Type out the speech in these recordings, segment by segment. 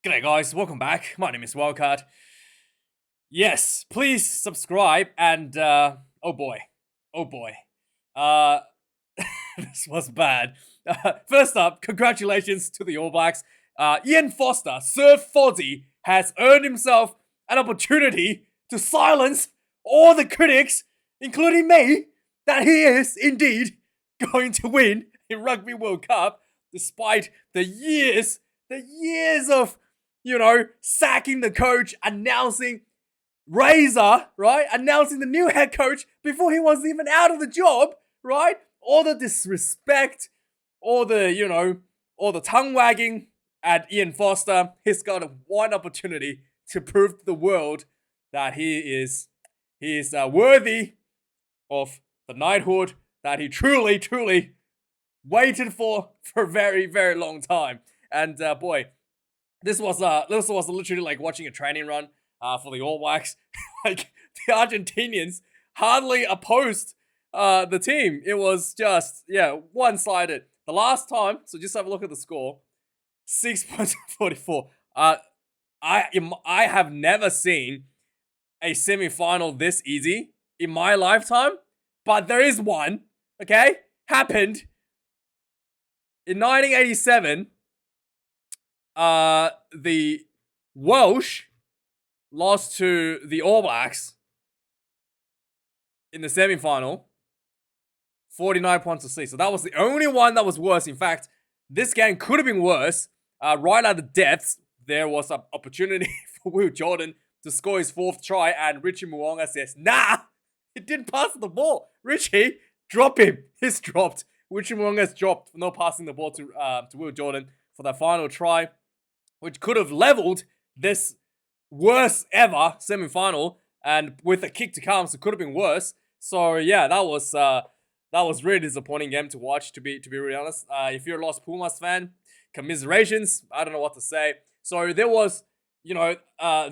G'day guys, welcome back. My name is Wildcard. Yes, please subscribe and oh boy. Oh boy. Uh this was bad. First up, congratulations to the All Blacks. Ian Foster, Sir Fozzie, has earned himself an opportunity to silence all the critics, including me, that he is indeed going to win the Rugby World Cup, despite the years of, sacking the coach, announcing Razor, right? Announcing the new head coach before he was even out of the job, right? All the disrespect, all the tongue wagging at Ian Foster. He's got one opportunity to prove to the world that he is worthy of the knighthood that he truly waited for a very, very long time. And boy, this was literally like watching a training run for the All Blacks. Like the Argentinians hardly opposed the team. It was just one-sided. The last time, so just have a look at the score: 6.44. I have never seen a semi-final this easy in my lifetime, but there is one. Okay, happened in 1987. The Welsh lost to the All Blacks in the semi-final, 49 points to 6. So that was the only one that was worse. In fact, this game could have been worse. Right at the depths, there was an opportunity for Will Jordan to score his fourth try, and Richie Mo'unga says, "Nah, he didn't pass the ball. Richie, drop him." He's dropped. Richie Mo'unga's dropped for not passing the ball to Will Jordan for that final try, which could have leveled this worst ever semi-final, and with a kick to come, so it could have been worse. So yeah, that was really disappointing game to watch. To be really honest, if you're a Los Pumas fan, commiserations. I don't know what to say. So there was, there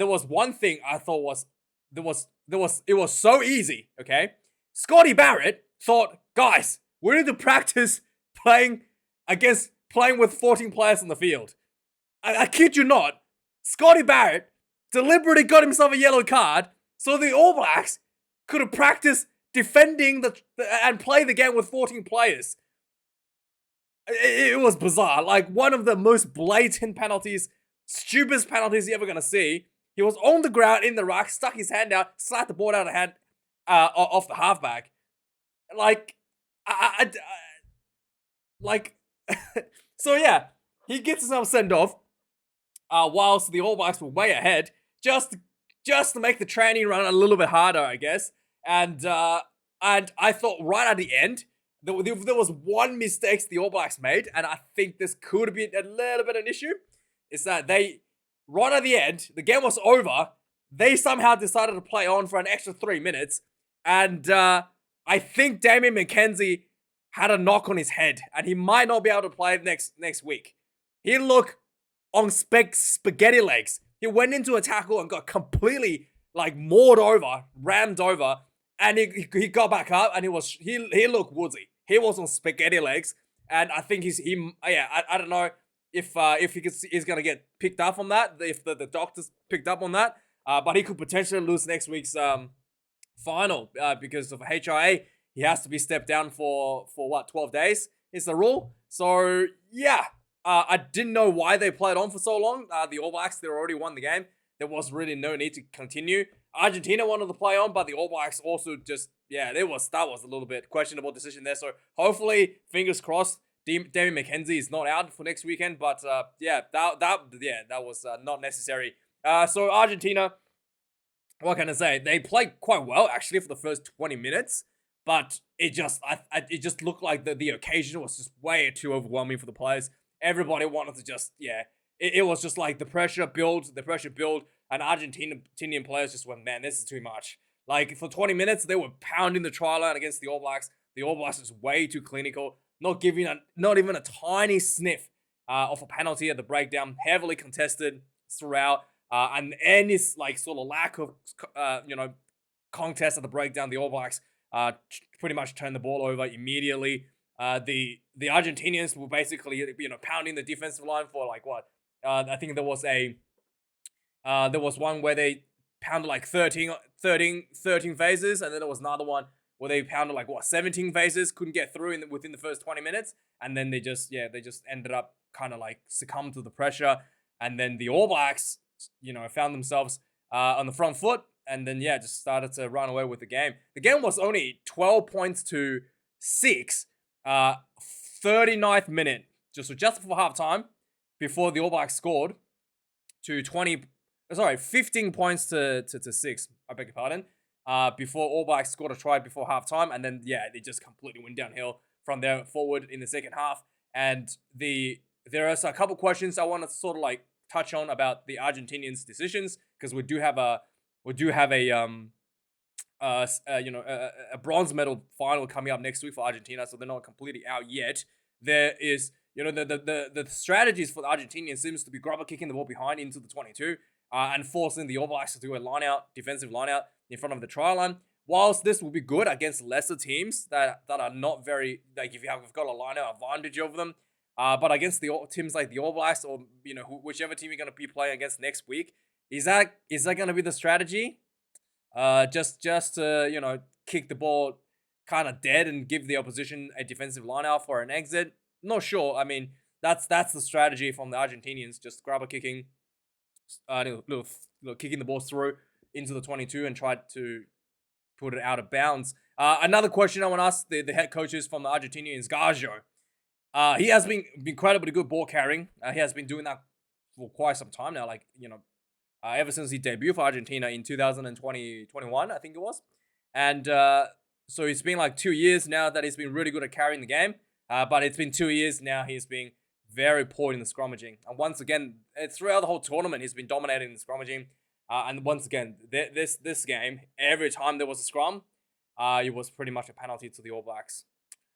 was one thing I thought was it was so easy. Okay, Scotty Barrett thought, guys, we need to practice playing with 14 players on the field. I kid you not, Scotty Barrett deliberately got himself a yellow card so the All Blacks could have practiced defending and play the game with 14 players. It was bizarre. Like one of the most blatant penalties, stupidest penalties you're ever gonna see. He was on the ground in the ruck, stuck his hand out, slapped the ball out of the hand off the halfback. Like, like, so yeah, he gets himself sent off. Whilst the All Blacks were way ahead, just to make the training run a little bit harder, I guess. And I thought right at the end, there was one mistake the All Blacks made, and I think this could have been a little bit an issue. Is that right at the end, the game was over, they somehow decided to play on for an extra 3 minutes, and I think Damian McKenzie had a knock on his head, and he might not be able to play next week. He looked on spaghetti legs. He went into a tackle and got completely rammed over, and he got back up, and he looked woodsy. He was on spaghetti legs, and I think I don't know if he's gonna get picked up on that, if the doctors picked up on that, but he could potentially lose next week's final because of HIA. He has to be stepped down for 12 days is the rule. So yeah. I didn't know why they played on for so long. The All Blacks, they already won the game. There was really no need to continue. Argentina wanted to play on, but the All Blacks also that was a little bit questionable decision there. So hopefully, fingers crossed, Damian McKenzie is not out for next weekend. But that was not necessary. So Argentina, what can I say? They played quite well actually for the first 20 minutes, but it just looked like the occasion was just way too overwhelming for the players. Everybody wanted to it was just like the pressure build, and Argentinian players just went, man, this is too much. Like for 20 minutes, they were pounding the try line against the All Blacks. The All Blacks was way too clinical, not even a tiny sniff of a penalty at the breakdown, heavily contested throughout, and any like sort of lack of contest at the breakdown. The All Blacks pretty much turned the ball over immediately. The Argentinians were basically pounding the defensive line for I think there was one where they pounded like 13 phases, and then there was another one where they pounded like 17 phases, couldn't get through within the first 20 minutes, and then they just ended up kind of like succumbed to the pressure, and then the All Blacks, found themselves on the front foot, and then just started to run away with the game. The game was only 12 points to 6, 39th minute, just before halftime, before the All Blacks scored to 15 points to 6. I beg your pardon. Before All Blacks scored a try before halftime, and then they just completely went downhill from there forward in the second half. And there are a couple questions I want to sort of like touch on about the Argentinians' decisions, because we do have a bronze medal final coming up next week for Argentina, so they're not completely out yet. There is, the strategies for the Argentinians seems to be grubber kicking the ball behind into the 22, and forcing the All Blacks to do a defensive line out in front of the try line. Whilst this will be good against lesser teams that are not very, like, if you've got a line out advantage over them, but against the teams like the All Blacks, or whichever team you're going to be playing against next week, is that going to be the strategy? Just to kick the ball kind of dead and give the opposition a defensive line out for an exit? Not sure. I mean, that's the strategy from the Argentinians, just grabber kicking, little kicking the ball through into the 22 and try to put it out of bounds. Another question I want to ask the head coaches from the Argentinians, Gajo. He has been incredibly good ball carrying. He has been doing that for quite some time now, ever since he debuted for Argentina in 2021, I think it was. And so it's been like 2 years now that he's been really good at carrying the game. But it's been 2 years now he's been very poor in the scrummaging. And once again, throughout the whole tournament, he's been dominating the scrummaging. And once again, this game, every time there was a scrum, it was pretty much a penalty to the All Blacks.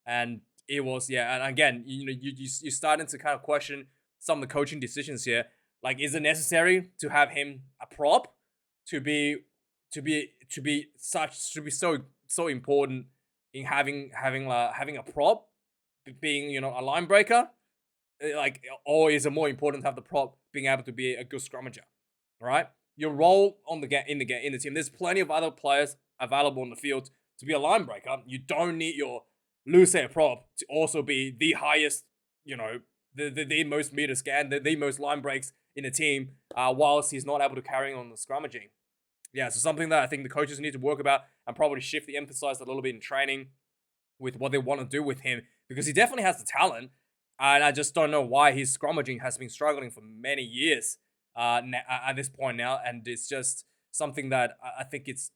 And it was, and again, you're starting to kind of question some of the coaching decisions here. Like, is it necessary to have him a prop to be so important in having a prop being a line breaker? Like, or is it more important to have the prop being able to be a good scrummager? Right? Your role in the team. There's plenty of other players available on the field to be a line breaker. You don't need your loose air prop to also be the highest, the most meter scan, the most line breaks in the team, whilst he's not able to carry on the scrummaging. So something that I think the coaches need to work about and probably shift the emphasis a little bit in training with what they want to do with him, because he definitely has the talent, and I just don't know why his scrummaging has been struggling for many years at this point now, and it's just something that I think it's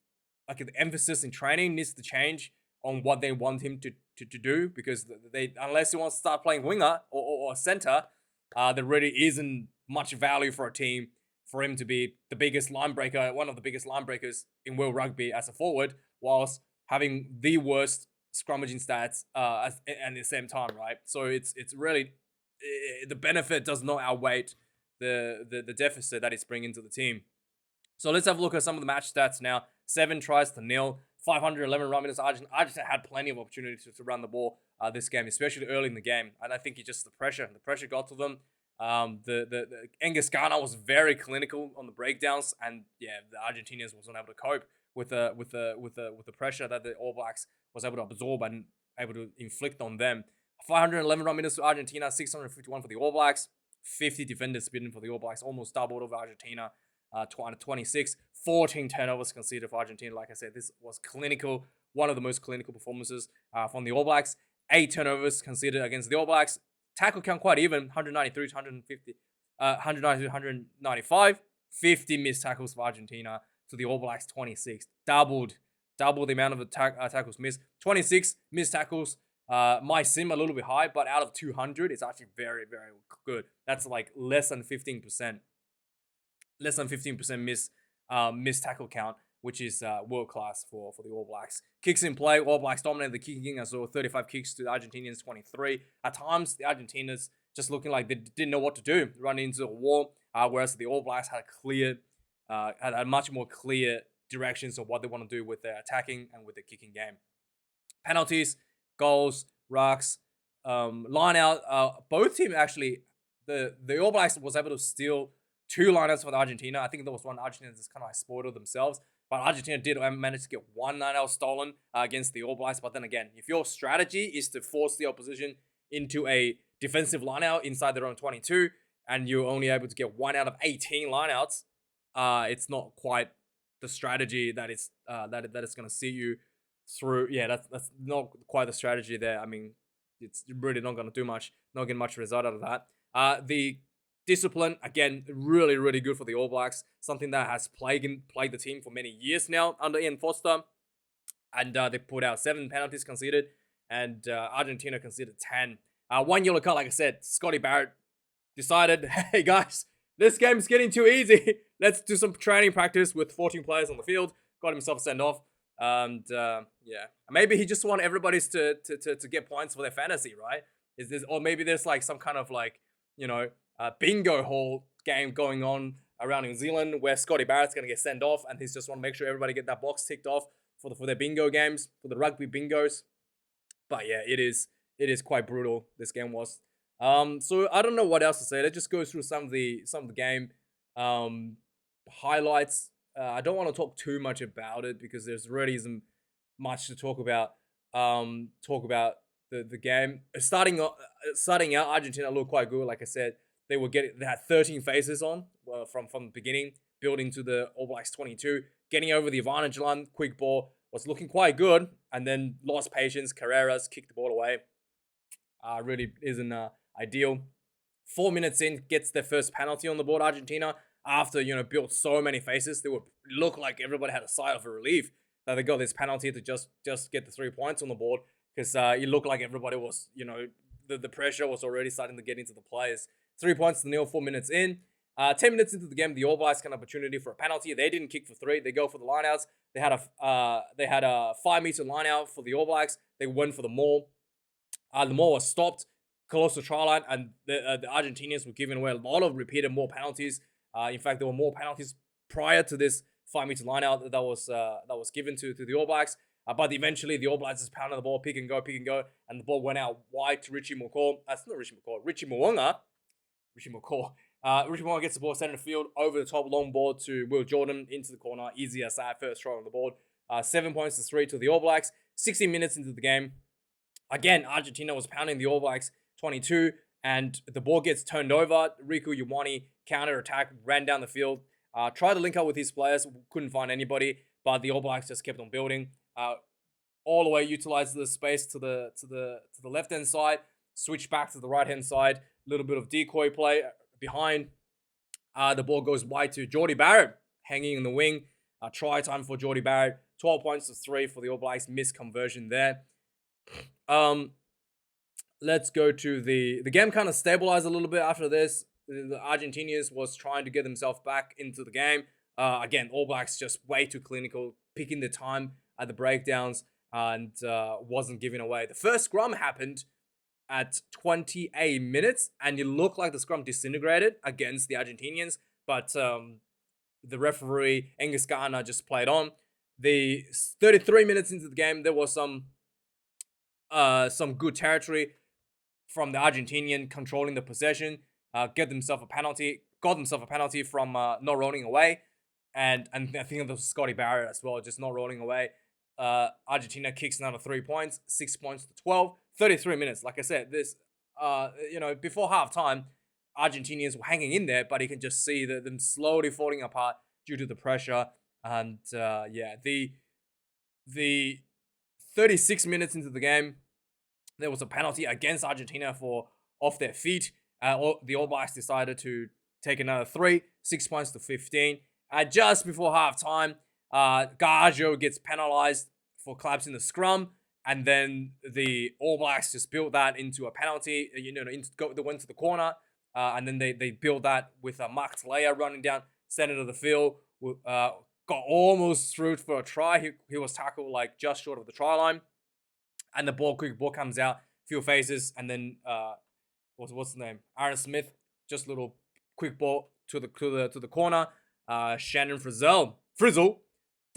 like the emphasis in training needs to change on what they want him to do, because unless he wants to start playing winger or center, there really isn't much value for a team for him to be the biggest line breaker, one of the biggest line breakers in world rugby as a forward, whilst having the worst scrummaging stats at the same time, right? So it's really, the benefit does not outweigh the deficit that it's bringing to the team. So let's have a look at some of the match stats now. 7 tries to 0, 511 run minutes. Argentina had plenty of opportunities to run the ball this game, especially early in the game, and I think it's just the pressure got to them. The Angus Garner was very clinical on the breakdowns, and the Argentinians wasn't able to cope with the pressure that the All Blacks was able to absorb and able to inflict on them. 511 run minutes to Argentina, 651 for the All Blacks, 50 defenders spinning for the All Blacks, almost doubled over Argentina. 26, 14 turnovers conceded for Argentina. Like I said, this was clinical, one of the most clinical performances from the All Blacks. 8 turnovers conceded against the All Blacks. Tackle count quite even, 193 to 150, 190 to 195. 50 missed tackles for Argentina to the All Blacks, 26. Doubled the amount of tackles missed. 26 missed tackles. Might seem a little bit high, but out of 200, it's actually very, very good. That's like less than 15%. Less than 15% missed tackle count, which is world class for the All Blacks. Kicks in play, All Blacks dominated the kicking as well, 35 kicks to the Argentinians, 23. At times, the Argentinas just looking like they didn't know what to do, running into a wall, whereas the All Blacks had a much more clear directions of what they want to do with their attacking and with their kicking game. Penalties, goals, rucks, line out. Both teams actually the All Blacks was able to steal 2 lineouts for Argentina. I think there was one Argentina just kind of like spoiled themselves. But Argentina did manage to get 1 lineout stolen against the All Blacks. But then again, if your strategy is to force the opposition into a defensive lineout inside their own 22, and you're only able to get 1 out of 18 lineouts, it's not quite the strategy that is that is going to see you through. Yeah, that's not quite the strategy there. I mean, it's really not going to do much, not getting much result out of that. The discipline, again, really, really good for the All Blacks. Something that has plagued the team for many years now under Ian Foster. And they put out 7 penalties conceded, and Argentina conceded 10. 1 yellow card, like I said. Scotty Barrett decided, hey guys, this game's getting too easy. Let's do some training practice with 14 players on the field. Got himself sent off. And yeah, maybe he just want everybody to get points for their fantasy, right? Is this, or maybe there's like some kind of like, you know, bingo hall game going on around New Zealand where Scotty Barrett's gonna get sent off, and he's just want to make sure everybody get that box ticked off for their bingo games, for the rugby bingos. But yeah, it is quite brutal. This game was. So I don't know what else to say. Let's just go through some of the game highlights. I don't want to talk too much about it because there's already some much to talk about. The game. Starting out, Argentina looked quite good. Like I said, they had 13 phases on from the beginning, building to the All Blacks 22, getting over the advantage line. Quick ball was looking quite good, and then lost patience. Carreras kicked the ball away. Really isn't ideal. 4 minutes in, gets their first penalty on the board. Argentina, after built so many phases, they would look like everybody had a sigh of relief that they got this penalty to just get the 3 points on the board, because it looked like everybody was, the pressure was already starting to get into the players. 3 points to nil, 4 minutes in. 10 minutes into the game, the All Blacks got an opportunity for a penalty. They didn't kick for 3. They go for the lineouts. They had a 5-meter lineout for the All Blacks. They went for the maul. The maul was stopped close to try line, and the Argentinians were giving away a lot of repeated more penalties. In fact, there were more penalties prior to this 5-meter lineout that was given to the All Blacks. But eventually, the All Blacks just pounded the ball, pick and go, and the ball went out wide to Richie McCaw. That's not Richie McCaw, Richie Mo'unga. Richie McCaw. Richie Mo'unga gets the ball center field, over the top, long ball to Will Jordan into the corner. Easy as that, first try on the board. 7 points to 3 to the All Blacks. 16 minutes into the game, again, Argentina was pounding the All Blacks 22, and the ball gets turned over. Riku Ioane counter-attack, ran down the field, tried to link up with his players, couldn't find anybody, but the All Blacks just kept on building. All the way utilized the space to the left-hand side, switch back to the right-hand side, a little bit of decoy play behind. The ball goes wide to Jordie Barrett, hanging in the wing. Try time for Jordie Barrett. 12 points to 3 for the All Blacks. Missed conversion there. Let's go to the game. Kind of stabilized a little bit after this. The Argentinians was trying to get themselves back into the game. Again, All Blacks just way too clinical, picking the time at the breakdowns, and wasn't giving away. The first scrum happened at 28 minutes, and it looked like the scrum disintegrated against the Argentinians, but the referee, Angus Garner, just played on. The 33 minutes into the game, there was some good territory from the Argentinian controlling the possession, got themselves a penalty from not rolling away, and I think it was Scotty Barrett as well, just not rolling away. Argentina kicks another 3 points, 6 points to 12, 33 minutes. Like I said, this, before halftime, Argentinians were hanging in there, but you can just see them slowly falling apart due to the pressure. And the 36 minutes into the game, there was a penalty against Argentina for off their feet. The All Blacks decided to take another 3, 6 points to 15. Just before halftime, Gaggio gets penalized for collapsing the scrum, and then the All Blacks just built that into a penalty. They went to the corner, and then they built that with Mark Talea running down center of the field. Got almost through for a try. He was tackled like just short of the try line, and the quick ball comes out, few phases, and then what's the name? Aaron Smith, just a little quick ball to the corner. Shannon Frizzell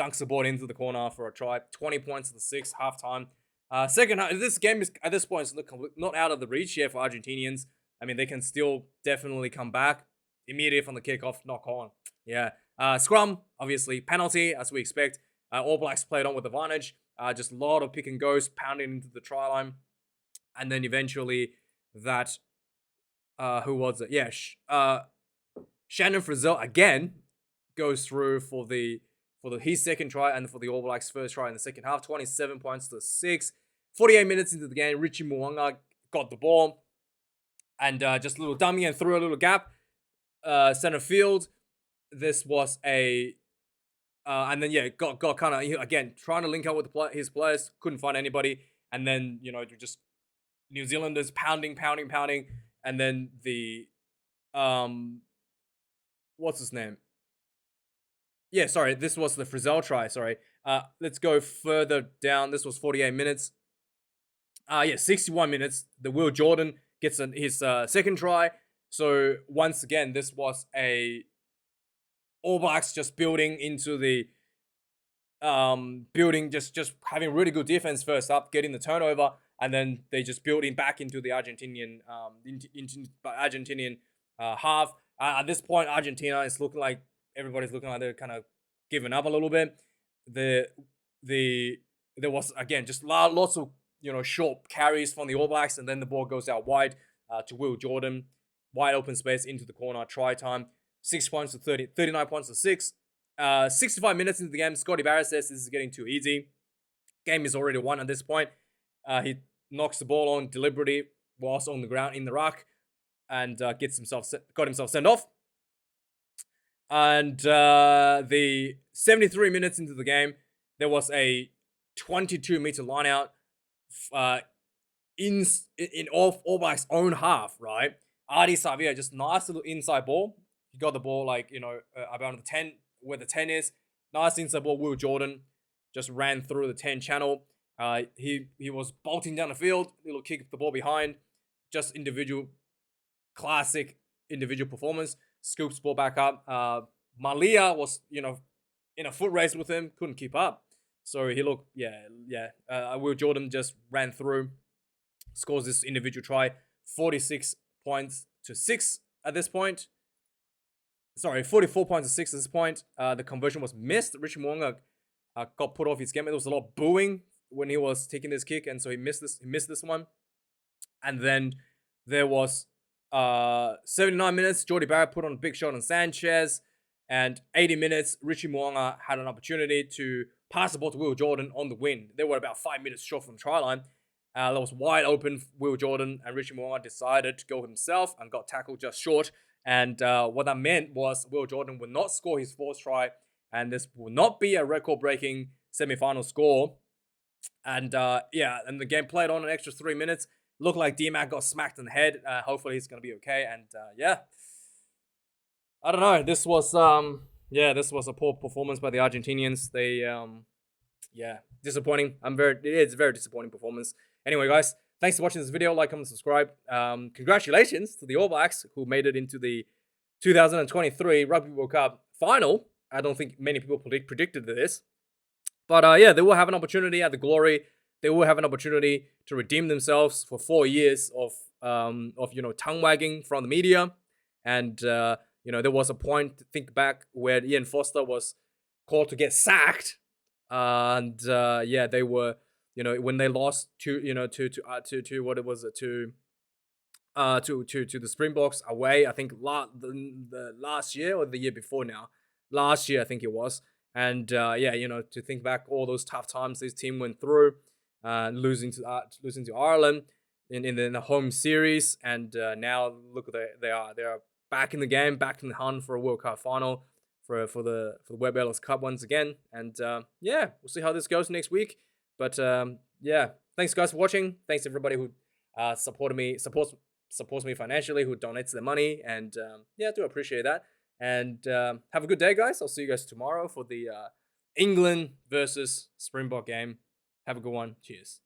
dunks the ball into the corner for a try. 20 points to the 6, halftime. Second half, this game is at this point not out of the reach here for Argentinians. I mean, they can still definitely come back immediately from the kickoff, knock on. Yeah. Scrum, obviously, penalty, as we expect. All Blacks played on with advantage. Just a lot of pick and goes, pounding into the try line. And then eventually that, who was it? Yeah, Shannon Frizzell again goes through for his second try and for the All Blacks' first try in the second half. 27 points to 6. 48 minutes into the game, Richie Mo'unga got the ball and just a little dummy and threw a little gap. Center field. This was a and then yeah, got kind of again trying to link up with his players, couldn't find anybody, and then just New Zealanders pounding, and then the what's his name? Yeah, sorry, this was the Frizzell try. Sorry, let's go further down. This was 48 minutes. 61 minutes. The Will Jordan gets his second try. So once again, this was a All Blacks just building into the just having really good defense first up, getting the turnover, and then they just building back into the Argentinian half. At this point, Argentina is looking like everybody's looking like they're kind of giving up a little bit. There was again just lots of short carries from the All Blacks, and then the ball goes out wide to Will Jordan, wide open space into the corner, try time. 6 points to 39 points to 6. 65 minutes into the game, Scotty Barrett says this is getting too easy. Game is already won at this point. He knocks the ball on deliberately whilst on the ground in the ruck, and got himself sent off. And the 73 minutes into the game, there was a 22-meter line out in All Blacks' own half, right? Ardie Savea, just nice little inside ball. He got the ball about the 10, where the 10 is. Nice inside ball. Will Jordan just ran through the 10 channel. He was bolting down the field. Little kick the ball behind. Just classic individual performance. Scoops ball back up. Malia was in a foot race with him. Couldn't keep up. So he looked Will Jordan just ran through. Scores this individual try. 46 points to 6 at this point. Sorry, 44 points to 6 at this point. The conversion was missed. Richie Mo'unga got put off his game. There was a lot of booing when he was taking this kick, and so he missed this one. And then there was 79 minutes. Jordie Barrett put on a big shot on Sanchez, and 80 minutes. Richie Mo'unga had an opportunity to pass the ball to Will Jordan on the win. They were about 5 minutes short from the try line. That was wide open for Will Jordan, and Richie Mo'unga decided to go himself and got tackled just short. And what that meant was Will Jordan would not score his fourth try, and this will not be a record-breaking semi-final score. And and the game played on an extra 3 minutes. Looked like D-Mac got smacked in the head. Hopefully he's gonna be okay. And I don't know. This was a poor performance by the Argentinians. They disappointing. It's a very disappointing performance. Anyway, guys, thanks for watching this video. Like, comment, subscribe. Congratulations to the All Blacks who made it into the 2023 Rugby World Cup final. I don't think many people predicted this. But they will have an opportunity at the Glory. They will have an opportunity to redeem themselves for 4 years of tongue wagging from the media. And there was a point, think back, where Ian Foster was called to get sacked. And they were, when they lost to the Springboks away, I think the last year or the year before now. Last year, I think it was. And to think back all those tough times this team went through, losing to Ireland in the home series, and now look, they are back in the game, back in the hunt for a World Cup final for the Webb Ellis Cup once again. And we'll see how this goes next week. But thanks guys for watching. Thanks everybody who supports me financially, who donates their money, and I do appreciate that. And have a good day, guys. I'll see you guys tomorrow for the England versus Springbok game. Have a good one. Cheers.